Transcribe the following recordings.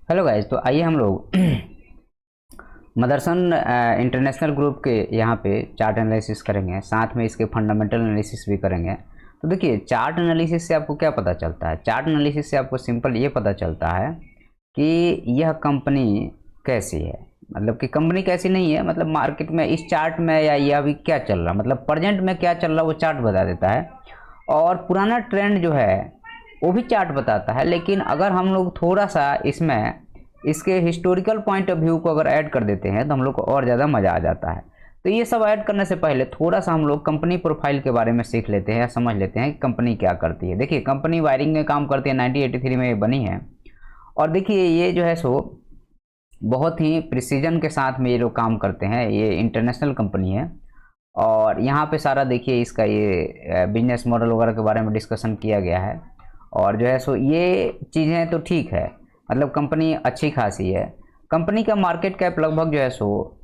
Hello guys, तो आइए हम लोग मदरसन इंटरनेशनल ग्रुप के यहाँ पे चार्ट एनालिसिस करेंगे, साथ में इसके फंडामेंटल एनालिसिस भी करेंगे। तो देखिए, चार्ट एनालिसिस से आपको क्या पता चलता है। चार्ट एनालिसिस से आपको सिंपल ये पता चलता है कि यह कंपनी कैसी है, मतलब कि कंपनी कैसी नहीं है, मतलब मार्केट में इस चार्ट में या ये अभी क्या चल रहा, मतलब प्रेजेंट में क्या चल रहा वो चार्ट बता देता है। और पुराना ट्रेंड जो है वो भी चार्ट बताता है। लेकिन अगर हम लोग थोड़ा सा इसमें इसके हिस्टोरिकल पॉइंट ऑफ व्यू को अगर ऐड कर देते हैं तो हम लोग को और ज़्यादा मज़ा आ जाता है। तो ये सब ऐड करने से पहले थोड़ा सा हम लोग कंपनी प्रोफाइल के बारे में सीख लेते हैं या समझ लेते हैं कि कंपनी क्या करती है। देखिए, कंपनी वायरिंग में काम करती है, 1983 में ये बनी है। और देखिए, ये जो है सो बहुत ही प्रिसीजन के साथ में ये लोग काम करते हैं। ये इंटरनेशनल कंपनी है और यहाँ पे सारा देखिए इसका ये बिजनेस मॉडल वगैरह के बारे में डिस्कशन किया गया है। और जो है सो ये चीज़ें तो ठीक है, मतलब कंपनी अच्छी खासी है। कंपनी का मार्केट कैप लगभग जो है सो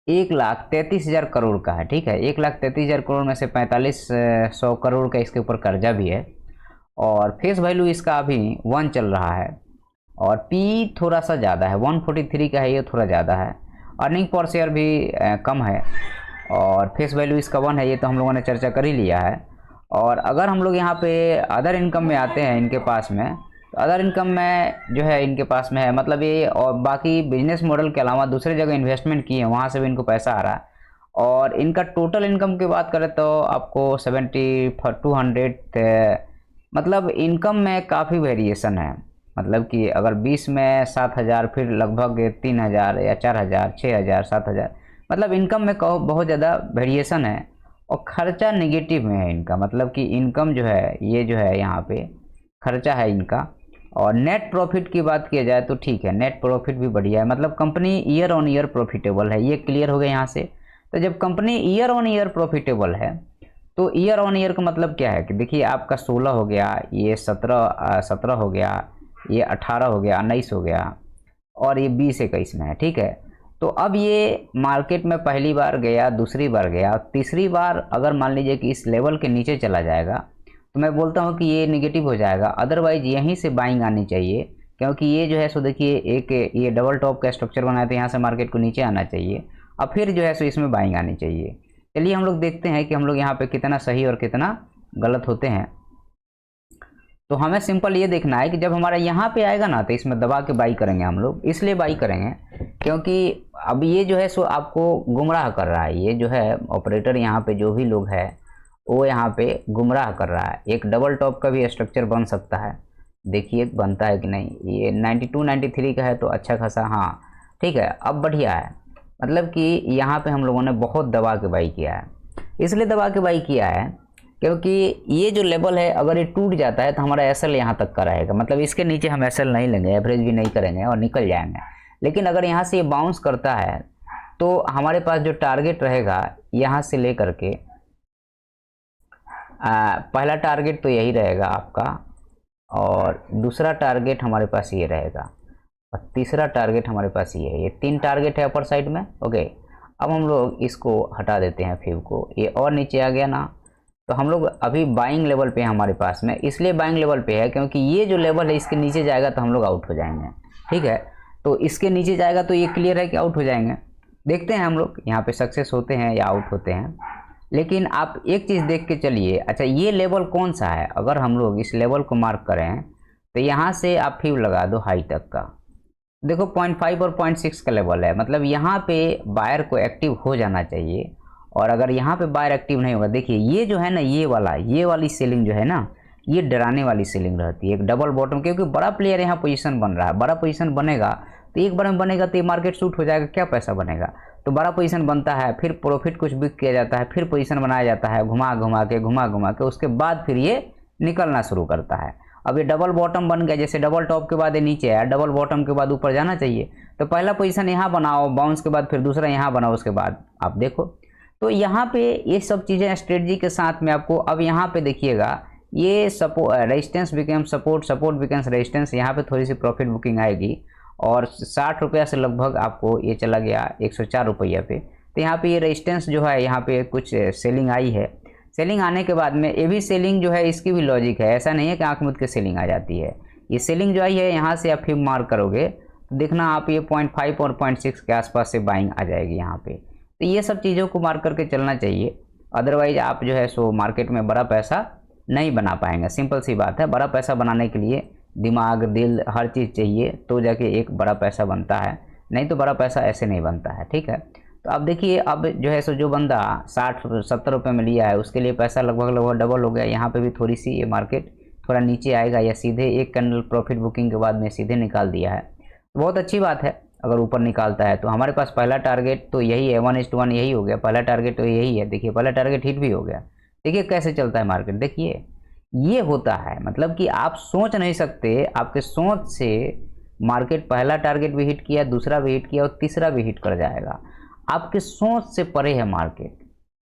1,33,000 करोड़ का है। ठीक है, 1,33,000 करोड़ में से 4500 करोड़ का इसके ऊपर कर्जा भी है। और फेस वैल्यू इसका अभी 1 चल रहा है और पी थोड़ा सा ज़्यादा है, 143 का है, ये थोड़ा ज़्यादा है। अर्निंग पर शेयर भी कम है और फेस वैल्यू इसका 1 है, ये तो हम लोगों ने चर्चा कर ही लिया है। और अगर हम लोग यहाँ पे अदर इनकम में आते हैं इनके पास में, तो अदर इनकम में जो है इनके पास में है, मतलब ये और बाकी बिजनेस मॉडल के अलावा दूसरे जगह इन्वेस्टमेंट किए हैं, वहाँ से भी इनको पैसा आ रहा है। और इनका टोटल इनकम की बात करें तो आपको 200, मतलब इनकम में काफ़ी वेरिएशन है। मतलब कि अगर 20 में 7,000, फिर लगभग 3,000 या 4,000, 6,000, 7,000, मतलब इनकम में कहो बहुत ज़्यादा वेरिएशन है। और खर्चा नेगेटिव में है इनका, मतलब कि इनकम जो है ये जो है यहाँ पे खर्चा है इनका। और नेट प्रॉफिट की बात किया जाए तो ठीक है, नेट प्रॉफिट भी बढ़िया है, मतलब company year on year profitable है। ये क्लियर हो गया यहाँ से। तो जब company year on year profitable है तो ईयर ऑन ईयर का मतलब क्या है कि देखिए आपका 16 हो गया, ये 17 हो गया, ये 18 हो गया, 19 हो गया और ये 20-21 में है। ठीक है, तो अब ये मार्केट में पहली बार गया, दूसरी बार गया, तीसरी बार अगर मान लीजिए कि इस लेवल के नीचे चला जाएगा तो मैं बोलता हूँ कि ये नेगेटिव हो जाएगा। अदरवाइज यहीं से बाइंग आनी चाहिए, क्योंकि ये जो है सो देखिए एक ये डबल टॉप का स्ट्रक्चर बनाया तो यहाँ से मार्केट को नीचे आना चाहिए और फिर जो है सो इसमें बाइंग आनी चाहिए। चलिए हम लोग देखते हैं कि हम लोग यहाँ पे कितना सही और कितना गलत होते हैं। तो हमें सिंपल ये देखना है कि जब हमारा यहाँ पे आएगा ना तो इसमें दबा के बाई करेंगे हम लोग। इसलिए बाई करेंगे क्योंकि अब ये जो है सो आपको गुमराह कर रहा है। ये जो है ऑपरेटर यहाँ पे जो भी लोग है वो यहाँ पे गुमराह कर रहा है। एक डबल टॉप का भी स्ट्रक्चर बन सकता है, देखिए बनता है कि नहीं। ये 92 93 का है तो अच्छा खासा, हाँ ठीक है, अब बढ़िया है। मतलब कि यहाँ पे हम लोगों ने बहुत दबा के बाई किया है। इसलिए दबा के बाई किया है क्योंकि ये जो लेवल है अगर ये टूट जाता है तो हमारा एसएल यहाँ तक का रहेगा, मतलब इसके नीचे हम एसएल नहीं लेंगे, एवरेज भी नहीं करेंगे और निकल जाएंगे। लेकिन अगर यहाँ से ये बाउंस करता है तो हमारे पास जो टारगेट रहेगा यहाँ से लेकर के पहला टारगेट तो यही रहेगा आपका, और दूसरा टारगेट हमारे पास ये रहेगा, और तीसरा टारगेट हमारे पास ये है। ये 3 टारगेट है अपर साइड में। ओके, अब हम लोग इसको हटा देते हैं फिव को, ये और नीचे आ गया ना। तो हम लोग अभी बाइंग लेवल पे है हमारे पास में, इसलिए बाइंग लेवल पे है क्योंकि ये जो लेवल है इसके नीचे जाएगा तो हम लोग आउट हो जाएंगे। ठीक है, तो इसके नीचे जाएगा तो ये क्लियर है कि आउट हो जाएंगे। देखते हैं हम लोग यहाँ पे सक्सेस होते हैं या आउट होते हैं। लेकिन आप एक चीज़ देख के चलिए, अच्छा ये लेवल कौन सा है। अगर हम लोग इस लेवल को मार्क करें तो यहाँ से आप फिव लगा दो हाई तक का, देखो 0.5 और 0.6 का लेवल है, मतलब यहाँ पे बायर को एक्टिव हो जाना चाहिए। और अगर यहाँ पे बायर एक्टिव नहीं होगा, देखिए ये जो है ना, ये वाली सेलिंग जो है ना, ये डराने वाली सेलिंग रहती है, एक डबल बॉटम। क्योंकि बड़ा प्लेयर यहाँ पोजीशन बन रहा है, बड़ा पोजीशन बनेगा तो एक बार में बनेगा तो ये मार्केट शूट हो जाएगा, क्या पैसा बनेगा। तो बड़ा पोजीशन बनता है, फिर प्रॉफिट कुछ बिक किया जाता है, फिर पोजीशन बनाया जाता है घुमा घुमा के, उसके बाद फिर ये निकलना शुरू करता है। अब ये डबल बॉटम बन गया, जैसे डबल टॉप के बाद ये नीचे आया, डबल बॉटम के बाद ऊपर जाना चाहिए। तो पहला पोजीशन यहाँ बनाओ, बाउंस के बाद फिर दूसरा यहाँ बनाओ, उसके बाद आप देखो। तो यहाँ पे ये सब चीज़ें स्ट्रेटजी के साथ में आपको, अब यहाँ पे देखिएगा ये resistance became support, support becomes resistance, यहाँ पे थोड़ी सी प्रॉफिट बुकिंग आएगी। और 60 रुपया से लगभग आपको ये चला गया 104 रुपया पे। तो यहाँ पे ये रेजिस्टेंस जो है, यहाँ पे कुछ सेलिंग आई है। सेलिंग आने के बाद में ये भी सेलिंग जो है इसकी भी लॉजिक है, ऐसा नहीं है कि आंख मूंद के सेलिंग आ जाती है। ये सेलिंग जो आई है यहाँ से आप फिर मार्क करोगे तो देखना आप ये 0.5 और 0.6 के आसपास से बाइंग आ जाएगी यहाँ पे। तो ये सब चीज़ों को मार्क करके चलना चाहिए, अदरवाइज आप जो है सो मार्केट में बड़ा पैसा नहीं बना पाएंगे। सिंपल सी बात है, बड़ा पैसा बनाने के लिए दिमाग, दिल, हर चीज़ चाहिए तो जाके एक बड़ा पैसा बनता है, नहीं तो बड़ा पैसा ऐसे नहीं बनता है। ठीक है, तो अब देखिए अब जो है सो जो बंदा 60-70 रुपये में लिया है उसके लिए पैसा लगभग डबल हो गया। यहाँ पे भी थोड़ी सी ये मार्केट थोड़ा नीचे आएगा या सीधे एक कैंडल प्रॉफिट बुकिंग के बाद में सीधे निकाल दिया है, बहुत अच्छी बात है अगर ऊपर निकालता है। तो हमारे पास पहला टारगेट तो यही है, 1:1 यही हो गया, पहला टारगेट तो यही है। देखिए पहला टारगेट हिट भी हो गया। देखिए कैसे चलता है मार्केट, देखिए ये होता है, मतलब कि आप सोच नहीं सकते, आपके सोच से मार्केट पहला टारगेट भी हिट किया, दूसरा भी हिट किया और तीसरा भी हिट कर जाएगा। आपके सोच से परे है मार्केट,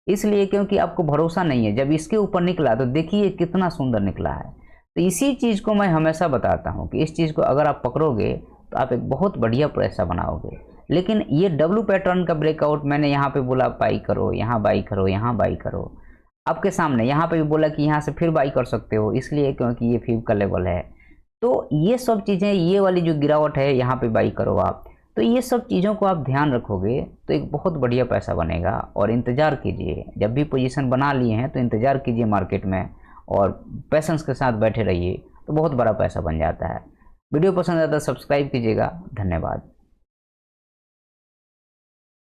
इसलिए क्योंकि आपको भरोसा नहीं है। जब इसके ऊपर निकला तो देखिए कितना सुंदर निकला है। तो इसी चीज़ को मैं हमेशा बताता हूँ कि इस चीज़ को अगर आप पकड़ोगे तो आप एक बहुत बढ़िया पैसा बनाओगे। लेकिन ये डब्ल्यू पैटर्न का ब्रेकआउट, मैंने यहाँ पे बोला बाई करो, यहाँ बाई करो, यहाँ बाई करो, आपके सामने यहाँ पे भी बोला कि यहाँ से फिर बाई कर सकते हो, इसलिए क्योंकि ये 5 का लेवल है। तो ये सब चीज़ें, ये वाली जो गिरावट है यहाँ पे बाई करो आप, तो ये सब चीज़ों को आप ध्यान रखोगे तो एक बहुत बढ़िया पैसा बनेगा। और इंतज़ार कीजिए, जब भी पोजीशन बना लिए हैं तो इंतज़ार कीजिए मार्केट में और पेशेंस के साथ बैठे रहिए, तो बहुत बड़ा पैसा बन जाता है। वीडियो पसंद आता है सब्सक्राइब कीजिएगा। धन्यवाद।